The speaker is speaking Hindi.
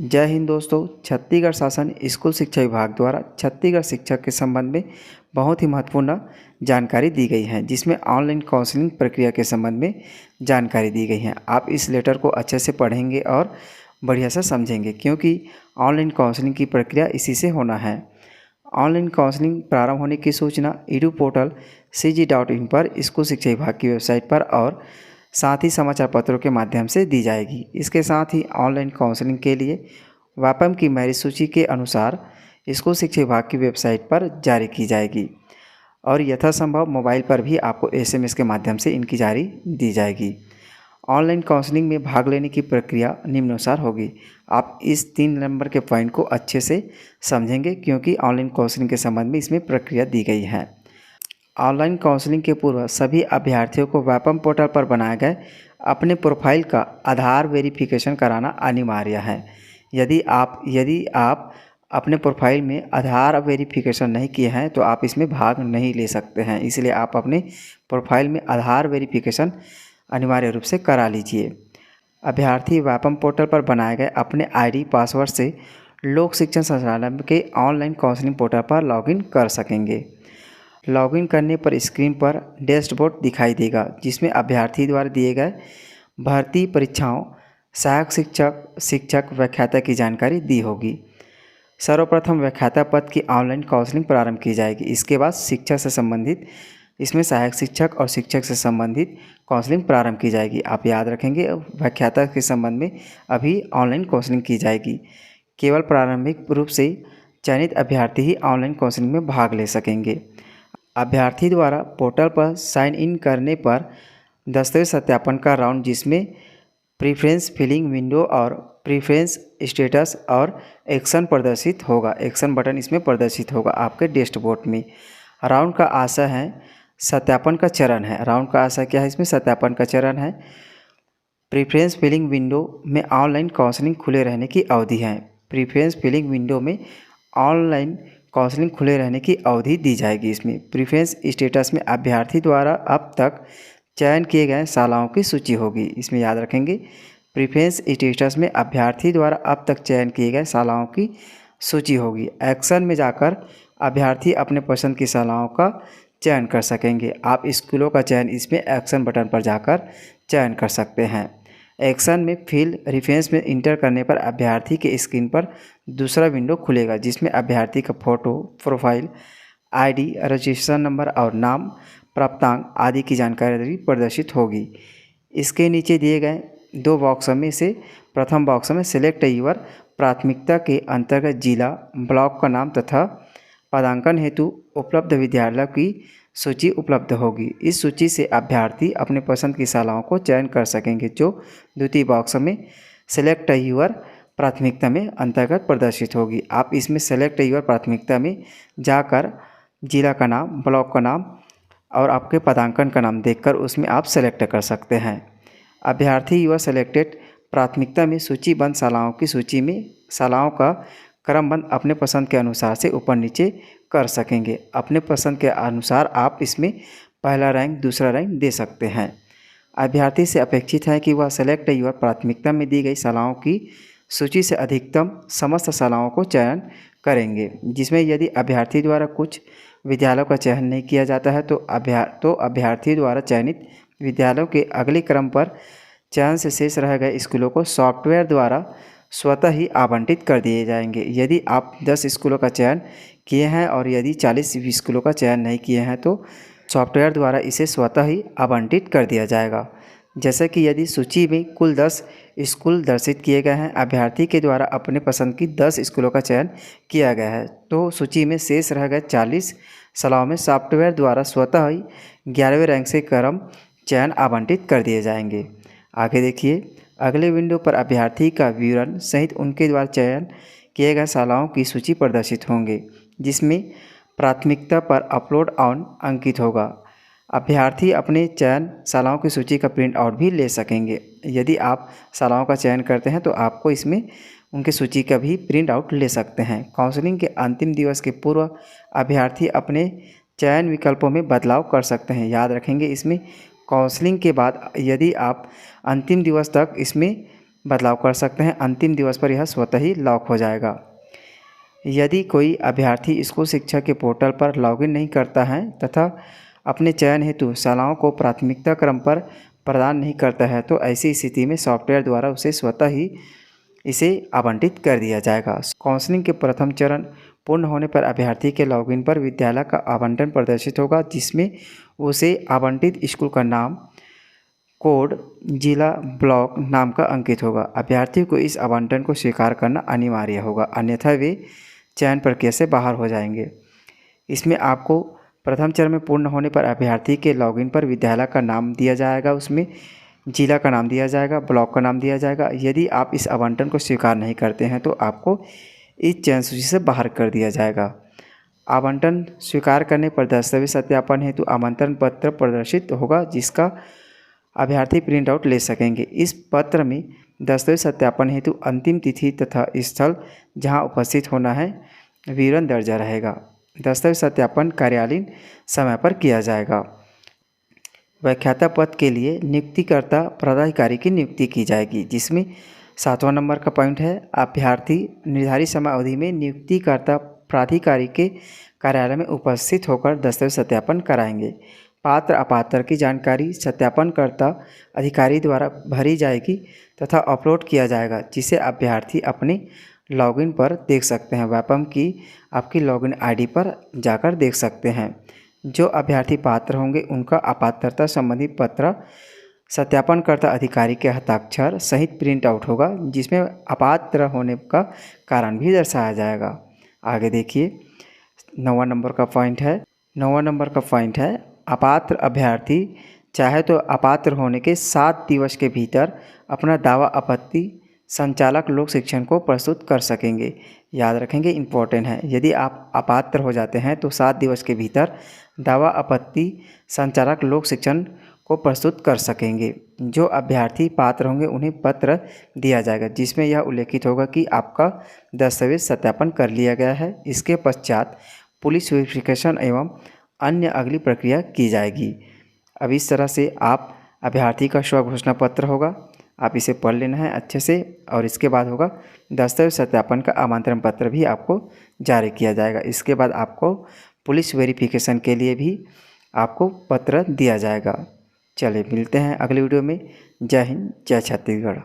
जय हिंद दोस्तों। छत्तीसगढ़ शासन स्कूल शिक्षा विभाग द्वारा छत्तीसगढ़ शिक्षक के संबंध में बहुत ही महत्वपूर्ण जानकारी दी गई है, जिसमें ऑनलाइन काउंसलिंग प्रक्रिया के संबंध में जानकारी दी गई है। आप इस लेटर को अच्छे से पढ़ेंगे और बढ़िया से समझेंगे, क्योंकि ऑनलाइन काउंसलिंग की प्रक्रिया इसी से होना है। ऑनलाइन काउंसलिंग प्रारंभ होने की सूचना edu पोर्टल cg.in पर स्कूल शिक्षा विभाग की वेबसाइट पर और साथ ही समाचार पत्रों के माध्यम से दी जाएगी। इसके साथ ही ऑनलाइन काउंसलिंग के लिए व्यापम की मेरिट सूची के अनुसार स्कूल शिक्षा विभाग की वेबसाइट पर जारी की जाएगी और यथासंभव मोबाइल पर भी आपको SMS के माध्यम से इनकी जारी दी जाएगी। ऑनलाइन काउंसलिंग में भाग लेने की प्रक्रिया निम्नानुसार होगी। आप इस 3 नंबर के पॉइंट को अच्छे से समझेंगे, क्योंकि ऑनलाइन काउंसलिंग के संबंध में इसमें प्रक्रिया दी गई है। ऑनलाइन काउंसलिंग के पूर्व सभी अभ्यर्थियों को व्यापम पोर्टल पर बनाए गए अपने प्रोफाइल का आधार वेरिफिकेशन कराना अनिवार्य है। यदि आप अपने प्रोफाइल में आधार वेरिफिकेशन नहीं किए हैं तो आप इसमें भाग नहीं ले सकते हैं। इसलिए आप अपने प्रोफाइल में आधार वेरिफिकेशन अनिवार्य रूप से करा लीजिए। अभ्यर्थी व्यापम पोर्टल पर बनाए गए अपने ID पासवर्ड से लोक शिक्षण संचालनालय के ऑनलाइन काउंसलिंग पोर्टल पर लॉगिन कर सकेंगे। लॉगिन करने पर स्क्रीन पर डैशबोर्ड दिखाई देगा, जिसमें अभ्यर्थी द्वारा दिए गए भर्ती परीक्षाओं, सहायक शिक्षक व्याख्याता की जानकारी दी होगी। सर्वप्रथम व्याख्याता पद की ऑनलाइन काउंसलिंग प्रारंभ की जाएगी। इसके बाद शिक्षक से संबंधित इसमें सहायक शिक्षक और शिक्षक से संबंधित काउंसलिंग प्रारंभ की जाएगी। आप याद रखेंगे, व्याख्याता के संबंध में अभी ऑनलाइन काउंसलिंग की जाएगी। केवल प्रारंभिक रूप से चयनित अभ्यर्थी ही ऑनलाइन काउंसलिंग में भाग ले सकेंगे। अभ्यर्थी द्वारा पोर्टल पर साइन इन करने पर दस्तावेज सत्यापन का राउंड, जिसमें प्रीफ्रेंस फिलिंग विंडो और प्रीफ्रेंस स्टेटस और एक्शन प्रदर्शित होगा। एक्शन बटन इसमें प्रदर्शित होगा आपके डैशबोर्ड में। राउंड का आशय है सत्यापन का चरण है। राउंड का आशय क्या है? इसमें सत्यापन का चरण है। प्रीफ्रेंस फिलिंग विंडो में ऑनलाइन काउंसलिंग खुले रहने की अवधि है। प्रीफ्रेंस फिलिंग विंडो में ऑनलाइन काउंसलिंग खुले रहने की अवधि दी जाएगी। इसमें प्रीफ्रेंस स्टेटस में अभ्यर्थी द्वारा अब तक चयन किए गए शालाओं की सूची होगी। इसमें याद रखेंगे, प्रीफ्रेंस स्टेटस में अभ्यर्थी द्वारा अब तक चयन किए गए शालाओं की सूची होगी। एक्शन में जाकर अभ्यर्थी अपने पसंद की शालाओं का चयन कर सकेंगे। आप स्कूलों का चयन इसमें एक्शन बटन पर जाकर चयन कर सकते हैं। एक्शन में फिल रेफरेंस में इंटर करने पर अभ्यर्थी के स्क्रीन पर दूसरा विंडो खुलेगा, जिसमें अभ्यर्थी का photo, profile, ID, registration number और नाम, प्राप्तांक आदि की जानकारी प्रदर्शित होगी। इसके नीचे दिए गए 2 बॉक्स में से प्रथम बॉक्स में सिलेक्ट यूर प्राथमिकता के अंतर्गत जिला, ब्लॉक का नाम तथा पदांकन हेतु उपलब्ध विद्यालयों की सूची उपलब्ध होगी। इस सूची से अभ्यर्थी अपने पसंद की शालाओं को चयन कर सकेंगे, जो द्वितीय बॉक्स में सिलेक्ट यूर प्राथमिकता में अंतर्गत प्रदर्शित होगी। आप इसमें सेलेक्ट यूर प्राथमिकता में जाकर जिला का नाम, ब्लॉक का नाम और आपके पदांकन का नाम देखकर उसमें आप सेलेक्ट कर सकते हैं। अभ्यर्थी यूर सेलेक्टेड प्राथमिकता में सूचीबद्ध शालाओं की सूची में शालाओं का क्रमबद्ध अपने पसंद के अनुसार से ऊपर नीचे कर सकेंगे। अपने पसंद के अनुसार आप इसमें पहला रैंक, दूसरा रैंक दे सकते हैं। अभ्यर्थी से अपेक्षित है कि वह सेलेक्ट यूर प्राथमिकता में दी गई शालाओं की सूची से अधिकतम समस्त शालाओं को चयन करेंगे, जिसमें यदि अभ्यर्थी द्वारा कुछ विद्यालयों का चयन नहीं किया जाता है तो अभ्यर्थी द्वारा चयनित विद्यालयों के अगले क्रम पर चयन से शेष रह गए स्कूलों को सॉफ्टवेयर द्वारा स्वतः ही आवंटित कर दिए जाएंगे। यदि आप 10 स्कूलों का चयन किए हैं और यदि 40 स्कूलों का चयन नहीं किए हैं तो सॉफ्टवेयर द्वारा इसे स्वतः ही आवंटित कर दिया जाएगा। जैसे कि यदि सूची में कुल 10 स्कूल दर्शित किए गए हैं, अभ्यर्थी के द्वारा अपने पसंद की 10 स्कूलों का चयन किया गया है, तो सूची में शेष रह गए 40 शालाओं में सॉफ्टवेयर द्वारा स्वतः ही 11वें रैंक से क्रम चयन आवंटित कर दिए जाएंगे। आगे देखिए, अगले विंडो पर अभ्यर्थी का विवरण सहित उनके द्वारा चयन किए गए शालाओं की सूची प्रदर्शित होंगे, जिसमें प्राथमिकता पर अपलोड ऑन अंकित होगा। अभ्यर्थी अपने चयन शालाओं की सूची का प्रिंट आउट भी ले सकेंगे। यदि आप शालाओं का चयन करते हैं तो आपको इसमें उनकी सूची का भी प्रिंट आउट ले सकते हैं। काउंसलिंग के अंतिम दिवस के पूर्व अभ्यर्थी अपने चयन विकल्पों में बदलाव कर सकते हैं। याद रखेंगे, इसमें काउंसलिंग के बाद यदि आप अंतिम दिवस तक इसमें बदलाव कर सकते हैं। अंतिम दिवस पर यह स्वतः ही लॉक हो जाएगा। यदि कोई अभ्यर्थी स्कूल शिक्षा के पोर्टल पर लॉगिन नहीं करता है तथा अपने चयन हेतु शालाओं को प्राथमिकता क्रम पर प्रदान नहीं करता है तो ऐसी स्थिति में सॉफ्टवेयर द्वारा उसे स्वतः ही इसे आवंटित कर दिया जाएगा। काउंसलिंग के प्रथम चरण पूर्ण होने पर अभ्यर्थी के लॉगिन पर विद्यालय का आवंटन प्रदर्शित होगा, जिसमें उसे आवंटित स्कूल का नाम, कोड, जिला, ब्लॉक नाम का अंकित होगा। अभ्यर्थी को इस आवंटन को स्वीकार करना अनिवार्य होगा, अन्यथा वे चयन प्रक्रिया से बाहर हो जाएंगे। इसमें आपको प्रथम चरण में पूर्ण होने पर अभ्यर्थी के लॉगिन पर विद्यालय का नाम दिया जाएगा, उसमें जिला का नाम दिया जाएगा, ब्लॉक का नाम दिया जाएगा। यदि आप इस आवंटन को स्वीकार नहीं करते हैं तो आपको इस चयन सूची से बाहर कर दिया जाएगा। आवंटन स्वीकार करने पर दस्तावेज सत्यापन हेतु आमंत्रण पत्र प्रदर्शित होगा, जिसका अभ्यर्थी प्रिंट आउट ले सकेंगे। इस पत्र में दस्तावेज सत्यापन हेतु अंतिम तिथि तथा स्थल जहां उपस्थित होना है विवरण दर्ज रहेगा। दस्तावेज सत्यापन कार्यालयीन समय पर किया जाएगा। व्याख्याता पद के लिए नियुक्तिकर्ता पदाधिकारी की नियुक्ति की जाएगी, जिसमें 7वां नंबर का पॉइंट है, अभ्यर्थी निर्धारित समय अवधि में नियुक्तिकर्ता प्राधिकारी के कार्यालय में उपस्थित होकर दस्तावेज सत्यापन कराएंगे। पात्र अपात्र की जानकारी सत्यापनकर्ता अधिकारी द्वारा भरी जाएगी तथा अपलोड किया जाएगा, जिसे अभ्यर्थी अपने लॉगिन पर देख सकते हैं। व्यापम की आपकी लॉगिन आईडी पर जाकर देख सकते हैं। जो अभ्यर्थी पात्र होंगे उनका अपात्रता संबंधी पत्र सत्यापनकर्ता अधिकारी के हस्ताक्षर सहित प्रिंट आउट होगा, जिसमें अपात्र होने का कारण भी दर्शाया जाएगा। आगे देखिए 9वां नंबर का पॉइंट है। 9वां नंबर का पॉइंट है, अपात्र अभ्यर्थी चाहे तो अपात्र होने के 7 दिवस के भीतर अपना दावा आपत्ति संचालक लोक शिक्षण को प्रस्तुत कर सकेंगे। याद रखेंगे, इम्पोर्टेंट है। यदि आप अपात्र हो जाते हैं तो 7 दिवस के भीतर दावा आपत्ति संचालक लोक शिक्षण को प्रस्तुत कर सकेंगे। जो अभ्यर्थी पात्र होंगे उन्हें पत्र दिया जाएगा, जिसमें यह उल्लेखित होगा कि आपका दस्तावेज सत्यापन कर लिया गया है। इसके पश्चात पुलिस वेरिफिकेशन एवं अन्य अगली प्रक्रिया की जाएगी। अब इस तरह से आप अभ्यर्थी का स्वघोषणा पत्र होगा, आप इसे पढ़ लेना है अच्छे से। और इसके बाद होगा दस्तावेज सत्यापन का आमंत्रण पत्र भी आपको जारी किया जाएगा। इसके बाद आपको पुलिस वेरिफिकेशन के लिए भी आपको पत्र दिया जाएगा। चलिए मिलते हैं अगले वीडियो में। जय हिंद, जय छत्तीसगढ़।